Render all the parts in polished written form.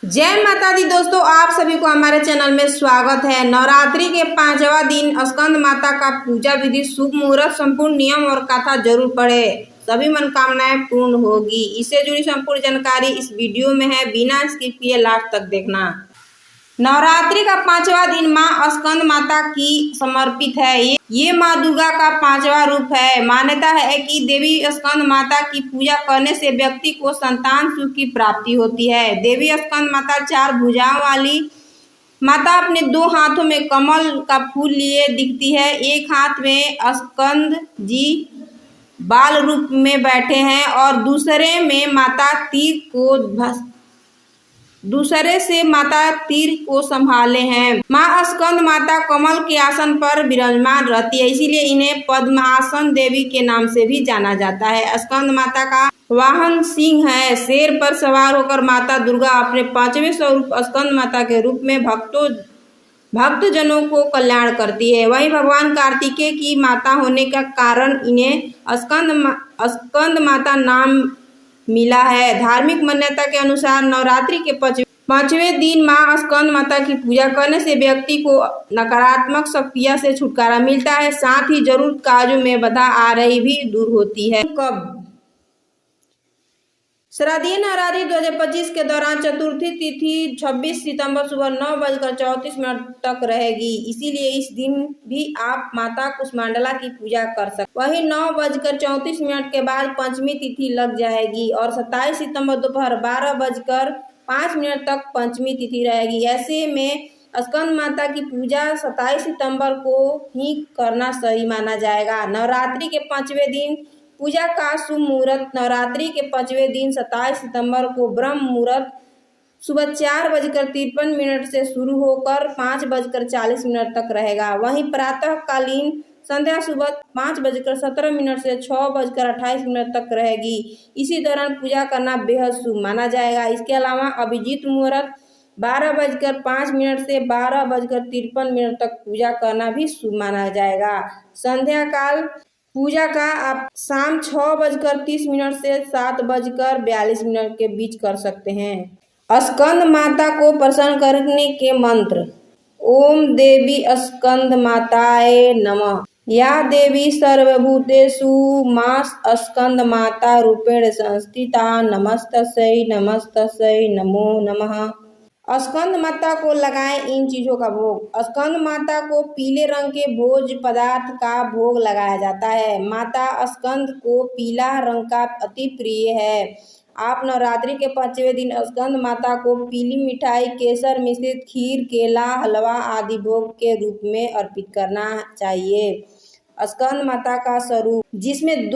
जय माता दी दोस्तों, आप सभी को हमारे चैनल में स्वागत है। नवरात्रि के 5वां दिन स्कंद माता का पूजा विधि, शुभ मुहूर्त, संपूर्ण नियम और कथा जरूर पढ़े, सभी मनोकामनाएं पूर्ण होगी। इससे जुड़ी संपूर्ण जानकारी इस वीडियो में है, बिना स्किप किए लास्ट तक देखना। नवरात्रि का 5वां दिन माँ स्कंद माता की समर्पित है। ये माँ दुर्गा का 5वां रूप है। मान्यता है कि देवी स्कंद माता की पूजा करने से व्यक्ति को संतान सुख की प्राप्ति होती है। देवी स्कंद माता 4 भुजाओं वाली माता अपने 2 हाथों में कमल का फूल लिए दिखती है। एक हाथ में स्कंद जी बाल रूप में बैठे हैं और दूसरे से माता तीर को संभाले हैं। माँ स्कंद माता कमल के आसन पर विराजमान रहती है, इसीलिए इन्हें पद्मासन देवी के नाम से भी जाना जाता है। स्कंद माता का वाहन सिंह है। शेर पर सवार होकर माता दुर्गा अपने 5वें स्वरूप स्कंद माता के रूप में भक्तजनों को कल्याण करती है। वहीं भगवान कार्तिकेय की माता होने का कारण इन्हें स्कंद माता नाम मिला है। धार्मिक मान्यता के अनुसार नवरात्रि के 5वें दिन माँ स्कंद माता की पूजा करने से व्यक्ति को नकारात्मक शक्तियों से छुटकारा मिलता है, साथ ही जरूरत कार्यों में बाधा आ रही भी दूर होती है। कब? शारदीय नवरात्रि 2025 के दौरान चतुर्थी तिथि 26 सितंबर सुबह 9:34 तक रहेगी, इसीलिए इस दिन भी आप माता कुष्मांडला की पूजा कर सकते। वहीं 9:34 के बाद पंचमी तिथि लग जाएगी और 27 सितंबर दोपहर 12:05 तक पंचमी तिथि रहेगी। ऐसे में स्कंद माता की पूजा 27 सितंबर को ही करना सही माना जाएगा। नवरात्रि के 5वें दिन पूजा का शुभ मुहूर्त। नवरात्रि के 5वें दिन 27 सितंबर को ब्रह्म मुहूर्त सुबह 4:53 से शुरू होकर 5:40 तक रहेगा। वहीं प्रातःकालीन संध्या सुबह 5:17 से 6:28 तक रहेगी। इसी दौरान पूजा करना बेहद शुभ माना जाएगा। इसके अलावा अभिजीत मुहूर्त 12:05 से 12:53 तक पूजा करना भी शुभ माना जाएगा। संध्या काल पूजा का आप शाम 6:30 से 7:42 के बीच कर सकते हैं। स्कंद माता को प्रसन्न करने के मंत्र। ओम देवी स्कंद माताये नमः। या देवी सर्वभूतेषु मां स्कंद माता रूपेण संस्थिता। नमस्तस्यै नमस्तस्यै नमो नमः। स्कंद माता को लगाएं इन चीजों का भोग। स्कंद माता को पीले रंग के भोज पदार्थ का भोग लगाया जाता है। माता स्कंद को पीला रंग का अति प्रिय है। आप नवरात्रि के 5वें दिन स्कंद माता को पीली मिठाई, केसर मिश्रित खीर, केला, हलवा आदि भोग के रूप में अर्पित करना चाहिए। स्कंद माता का स्वरूप, जिसमें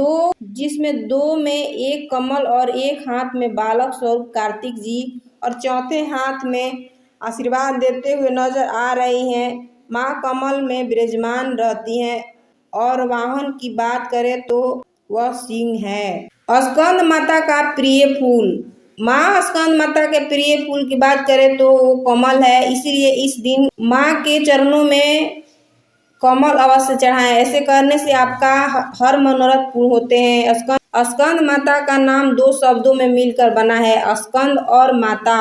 दो में एक कमल और एक हाथ में बालक स्वरूप कार्तिक जी और चौथे हाथ में आशीर्वाद देते हुए नजर आ रही हैं। माँ कमल में विराजमान रहती हैं और वाहन की बात करें तो वह सिंह है। स्कंद माता का प्रिय फूल। माँ स्कंद माता के प्रिय फूल की बात करें तो वो कमल है, इसलिए इस दिन माँ के चरणों में कमल अवश्य चढ़ाएं। ऐसे करने से आपका हर मनोरथ पूर्ण होते हैं। स्कंद माता का नाम 2 शब्दों में मिलकर बना है, स्कंद और माता,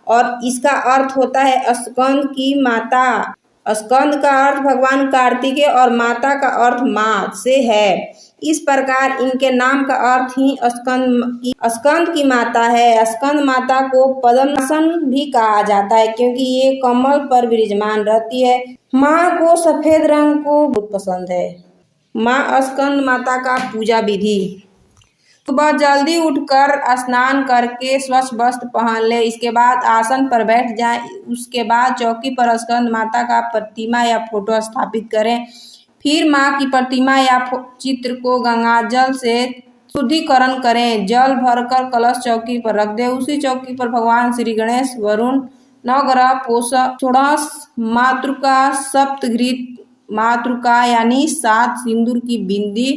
और इसका अर्थ होता है स्कंद की माता। स्कंद का अर्थ भगवान कार्तिकेय और माता का अर्थ माँ से है। इस प्रकार इनके नाम का अर्थ ही स्कंद की माता है। स्कंद माता को पद्मासन भी कहा जाता है क्योंकि ये कमल पर विराजमान रहती है। माँ को सफेद रंग को बहुत पसंद है। माँ स्कंद माता का पूजा विधि। सुबह जल्दी उठकर स्नान करके स्वच्छ वस्त्र पहन ले। इसके बाद आसन पर बैठ जाएं। उसके बाद चौकी पर स्कंद माता का प्रतिमा या फोटो स्थापित करें। फिर माँ की प्रतिमा या चित्र को गंगाजल से शुद्धिकरण करें। जल भरकर कलश चौकी पर रख दे। उसी चौकी पर भगवान श्री गणेश, वरुण, नवग्रह, पोषक, षोडश मातृका, सप्तघृत मातृका यानी 7 सिंदूर की बिंदी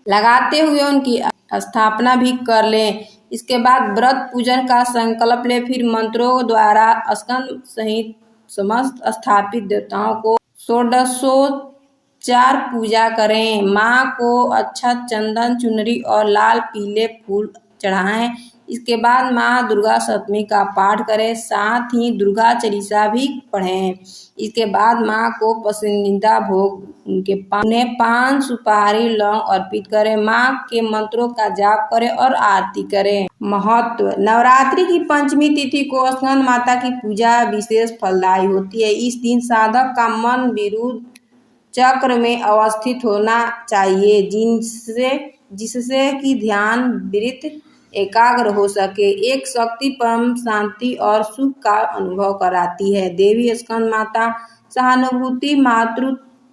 लगाते हुए उनकी स्थापना भी कर लें। इसके बाद व्रत पूजन का संकल्प ले। फिर मंत्रों द्वारा स्कंद सहित समस्त स्थापित देवताओं को षोडशोपचार पूजा करें। माँ को अच्छा चंदन, चुनरी और लाल पीले फूल चढ़ाएं। इसके बाद माँ दुर्गा सप्तमी का पाठ करें, साथ ही दुर्गा चालीसा भी पढ़ें। इसके बाद माँ को पसंदीदा भोग उन्हें पान सुपारी लौंग अर्पित करें। माँ के मंत्रों का जाप करें और आरती करें। महत्व: नवरात्रि की पंचमी तिथि को स्कंद माता की पूजा विशेष फलदायी होती है। इस दिन साधक का मन विरुद्ध चक्र में अवस्थित होना चाहिए, जिससे कि ध्यान वृत्ति एकाग्र हो सके। एक शक्ति परम शांति और सुख का अनुभव कराती है। देवी स्कंद माता सहानुभूति,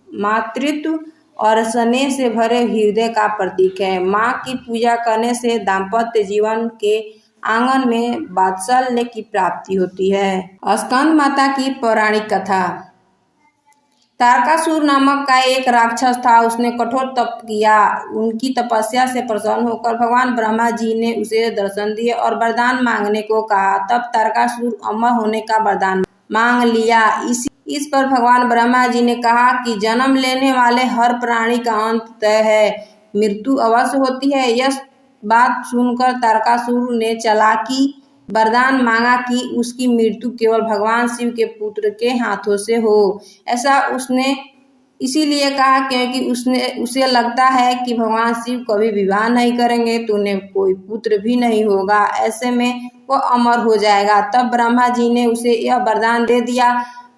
मातृत्व और स्नेह से भरे हृदय का प्रतीक है। माँ की पूजा करने से दाम्पत्य जीवन के आंगन में वात्सल्य की प्राप्ति होती है। स्कंद माता की पौराणिक कथा। तारकासुर नामक का एक राक्षस था। उसने कठोर तप किया। उनकी तपस्या से प्रसन्न होकर भगवान ब्रह्मा जी ने उसे दर्शन दिए और वरदान मांगने को कहा। तब तारकासुर अमर होने का वरदान मांग लिया। इस पर भगवान ब्रह्मा जी ने कहा कि जन्म लेने वाले हर प्राणी का अंत तय है, मृत्यु अवश्य होती है। यह बात सुनकर तारकासुर ने चालाकी वरदान मांगा कि उसकी मृत्यु केवल भगवान शिव के पुत्र के हाथों से हो। ऐसा उसने इसीलिए कहा क्योंकि उसे लगता है कि भगवान शिव कभी विवाह नहीं करेंगे तो उन्हें कोई पुत्र भी नहीं होगा, ऐसे में वो अमर हो जाएगा। तब ब्रह्मा जी ने उसे यह वरदान दे दिया।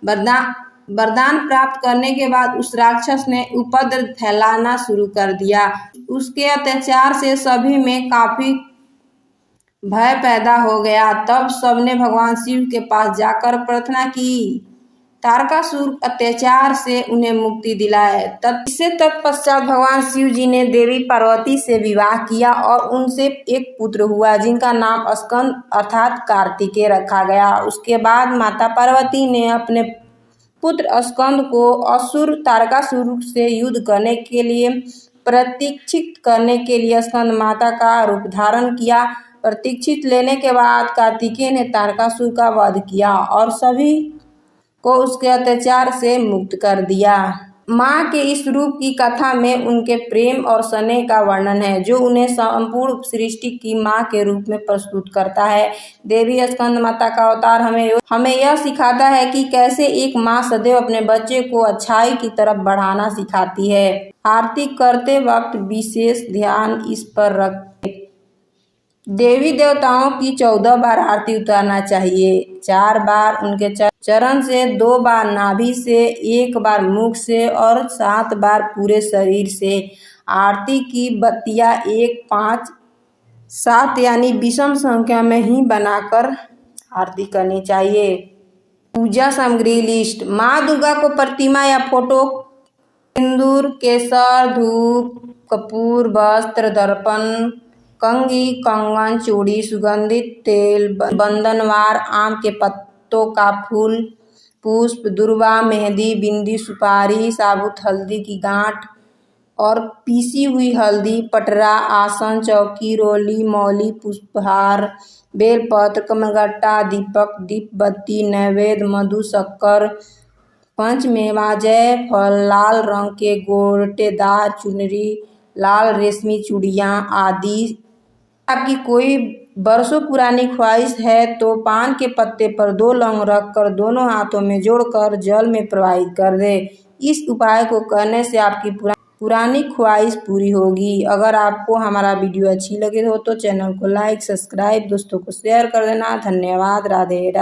वरदान प्राप्त करने के बाद उस राक्षस ने उपद्रव फैलाना शुरू कर दिया। उसके अत्याचार से सभी में काफी भय पैदा हो गया। तब सबने भगवान शिव के पास जाकर प्रार्थना की तारकासुर अत्याचार से उन्हें मुक्ति दिलाए। इससे तत्पश्चात भगवान शिव जी ने देवी पार्वती से विवाह किया और उनसे एक पुत्र हुआ, जिनका नाम स्कंद अर्थात कार्तिकेय रखा गया। उसके बाद माता पार्वती ने अपने पुत्र स्कंद को असुर तारकासुर से युद्ध करने के लिए प्रतीक्षित करने के लिए स्कंद माता का रूप धारण किया। प्रतीक्षित लेने के बाद कार्तिकेय ने तारकासुर का वध किया और सभी को उसके अत्याचार से मुक्त कर दिया। माँ के इस रूप की कथा में उनके प्रेम और स्नेह का वर्णन है, जो उन्हें संपूर्ण सृष्टि की माँ के रूप में प्रस्तुत करता है। देवी स्कंद माता का अवतार हमें यह सिखाता है कि कैसे एक माँ सदैव अपने बच्चे को अच्छाई की तरफ बढ़ाना सिखाती है। आरती करते वक्त विशेष ध्यान इस पर रखें। देवी देवताओं की 14 बार आरती उतारना चाहिए, 4 बार उनके चरण से, 2 बार नाभि से, 1 बार मुख से और 7 बार पूरे शरीर से। आरती की बत्तियां 1, 5, 7 यानी विषम संख्या में ही बनाकर आरती करनी चाहिए। पूजा सामग्री लिस्ट। माँ दुर्गा को प्रतिमा या फोटो, सिंदूर, केसर, धूप, कपूर, वस्त्र, दर्पण, कंघी, कंगन, चूड़ी, सुगंधित तेल, बंधनवार, आम के पत्तों का फूल, पुष्प, दुर्वा, मेहंदी, बिंदी, सुपारी, साबुत हल्दी की गांठ और पीसी हुई हल्दी, पटरा, आसन, चौकी, रोली, मौली, पुष्पहार, बेलपत्र, कमलगट्टा, दीपक, दीप बत्ती, नैवेद्य, मधु, शक्कर, पंचमेवा, जयफल, लाल रंग के गोटेदार चुनरी, लाल रेशमी चूड़ियाँ आदि। आपकी कोई बरसों पुरानी ख्वाहिश है तो पान के पत्ते पर 2 लौंग रखकर दोनों हाथों में जोड़कर जल में प्रवाहित कर दे। इस उपाय को करने से आपकी पुरानी ख्वाहिश पूरी होगी। अगर आपको हमारा वीडियो अच्छी लगे हो तो चैनल को लाइक, सब्सक्राइब, दोस्तों को शेयर कर देना। धन्यवाद। राधे राधे।